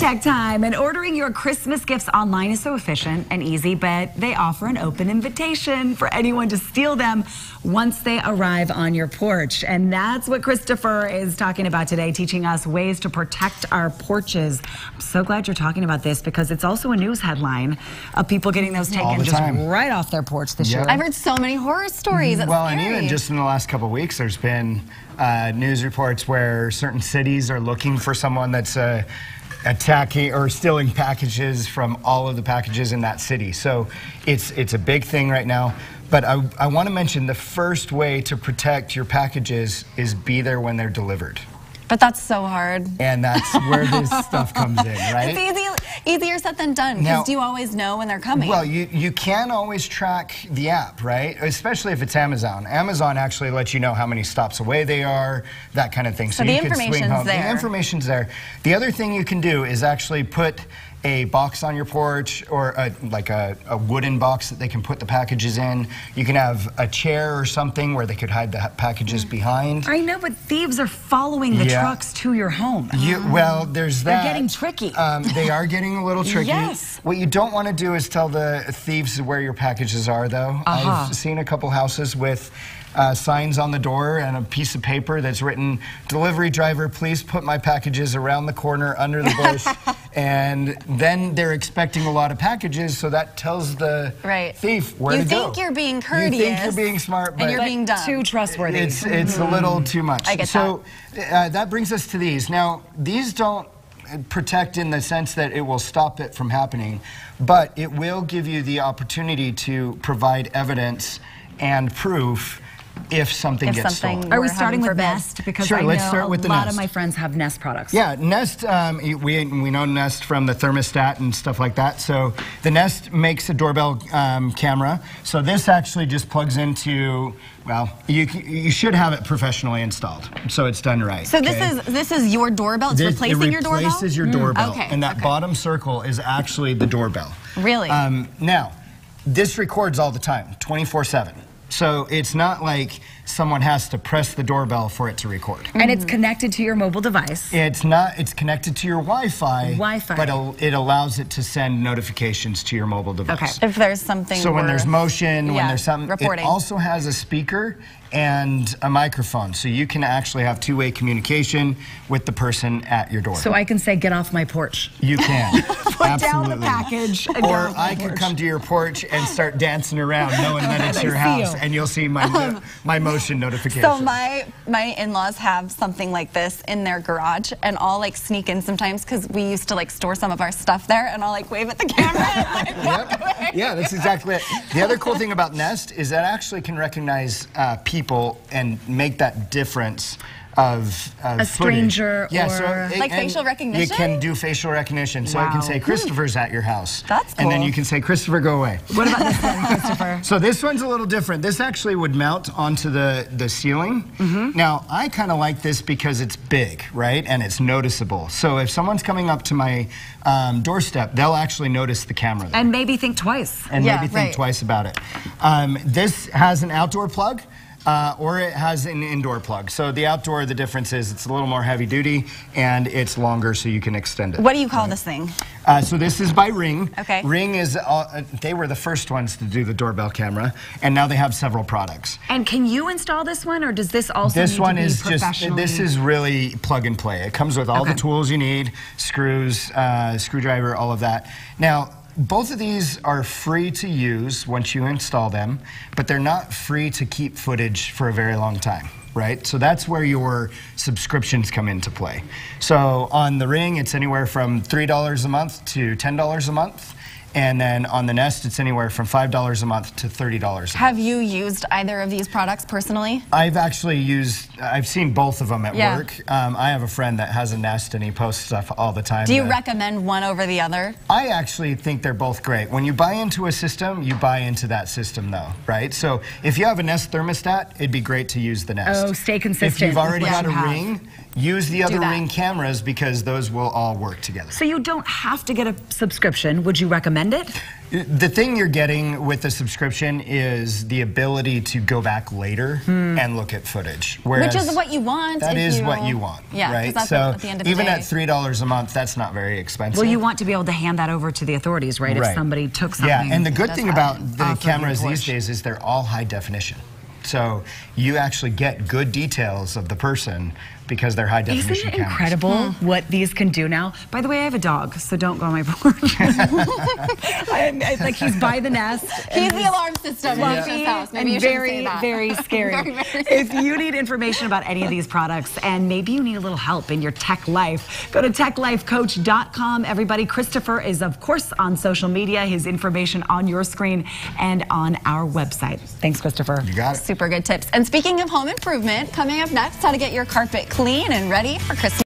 tech time, and ordering your Christmas gifts online is so efficient and easy, but they offer an open invitation for anyone to steal them once they arrive on your porch. And that's what Christopher is talking about today, teaching us ways to protect our porches. I'm so glad you're talking about this because it's also a news headline of people getting those taken just right off their porch this year. I've heard so many horror stories. Well, and even just in the last couple of weeks, there's been news reports where certain cities are looking for someone that's attacking or stealing packages from all of the packages in that city. So it's a big thing right now. But I want to mention the first way to protect your packages is be there when they're delivered. But that's so hard. And that's where this stuff comes in, right? It's easier said than done, because do you always know when they're coming? Well, you can always track the app, right? Especially if it's Amazon. Amazon actually lets you know how many stops away they are, that kind of thing. So the information's there. The information's there. The other thing you can do is actually put a box on your porch, or like a wooden box that they can put the packages in. You can have a chair or something where they could hide the packages behind. I know, but thieves are following the trucks to your home. Well, there's that. They're getting tricky. They are getting a little tricky. Yes. What you don't want to do is tell the thieves where your packages are, though. I've seen a couple houses with signs on the door and a piece of paper that's written, "Delivery driver, please put my packages around the corner under the bush." And then they're expecting a lot of packages, so that tells the thief where to go. You think you're being courteous. You think you're being smart, but and you're being dumb. Too trustworthy. It's a little too much. I get so that brings us to these. Now, these don't protect in the sense that it will stop it from happening, but it will give you the opportunity to provide evidence and proof if something gets stolen. Are we starting with Nest? Because I know let's start with a lot of my friends have Nest products. Yeah, Nest, we know Nest from the thermostat and stuff like that. So the Nest makes a doorbell camera. So this actually just plugs into, well, you should have it professionally installed, so it's done right. So this is your doorbell? It's replacing your doorbell? It replaces your doorbell. Okay. And that bottom circle is actually the doorbell. Really? Now, this records all the time, 24/7. So it's not like someone has to press the doorbell for it to record. And it's connected to your mobile device. It's not, it's connected to your Wi-Fi. But it allows it to send notifications to your mobile device. Okay. If there's something So when there's motion, when there's something, reporting. It also has a speaker and a microphone. So you can actually have two-way communication with the person at your door. So I can say, "Get off my porch." You can. Put down the package. And or I could come to your porch and start dancing around knowing that it's your house, and you'll see my motion notification. So my in-laws have something like this in their garage, and I'll like sneak in sometimes because we used to like store some of our stuff there, and I'll like wave at the camera and like walk away. Yeah, that's exactly it. The other cool thing about Nest is that it actually can recognize people and make that difference of a stranger or like facial recognition? You can do facial recognition. So it can say, "Christopher's at your house." That's cool. And then you can say, "Christopher, go away." What about this one, Christopher? So this one's a little different. This actually would mount onto the ceiling. Now, I kind of like this because it's big, right? And it's noticeable. So if someone's coming up to my doorstep, they'll actually notice the camera there. And maybe think twice. And maybe think twice about it. This has an outdoor plug. Or it has an indoor plug. So the outdoor, the difference is it's a little more heavy duty and it's longer, so you can extend it. What do you call this thing? So this is by Ring. Okay. Ring is, they were the first ones to do the doorbell camera, and now they have several products. And can you install this one, or does this also need to be professionally? This is really plug and play. It comes with all the tools you need, screws, screwdriver, all of that. Now, both of these are free to use once you install them, but they're not free to keep footage for a very long time, right? So that's where your subscriptions come into play. So on the Ring, it's anywhere from $3 a month to $10 a month. And then on the Nest, it's anywhere from $5 a month to $30 a month. Have you used either of these products personally? I've actually I've seen both of them at work. I have a friend that has a Nest and he posts stuff all the time. Do you recommend one over the other? I actually think they're both great. When you buy into a system, you buy into that system though, right? So if you have a Nest thermostat, it'd be great to use the Nest. Oh, stay consistent. If you've already got a Ring, use the other Ring cameras because those will all work together. So you don't have to get a subscription. Would you recommend recommend it? The thing you're getting with the subscription is the ability to go back later and look at footage. Which is what you want. That is what you want, yeah, right? That's so at the end of the even day. at $3 a month, that's not very expensive. Well, you want to be able to hand that over to the authorities, right? If somebody took something. Yeah, and the good thing about the cameras your these days is they're all high definition. So you actually get good details of the person because they're high definition cameras. Isn't it incredible what these can do now? By the way, I have a dog, so don't go on my porch. Like he's by the nest. He's the alarm system in Aisha's house. Maybe you shouldn't say that. Very scary. If you need information about any of these products and maybe you need a little help in your tech life, go to techlifecoach.com. Everybody, Christopher is, of course, on social media. His information on your screen and on our website. Thanks, Christopher. You got it. Super good tips. And speaking of home improvement, coming up next, how to get your carpet clean and ready for Christmas.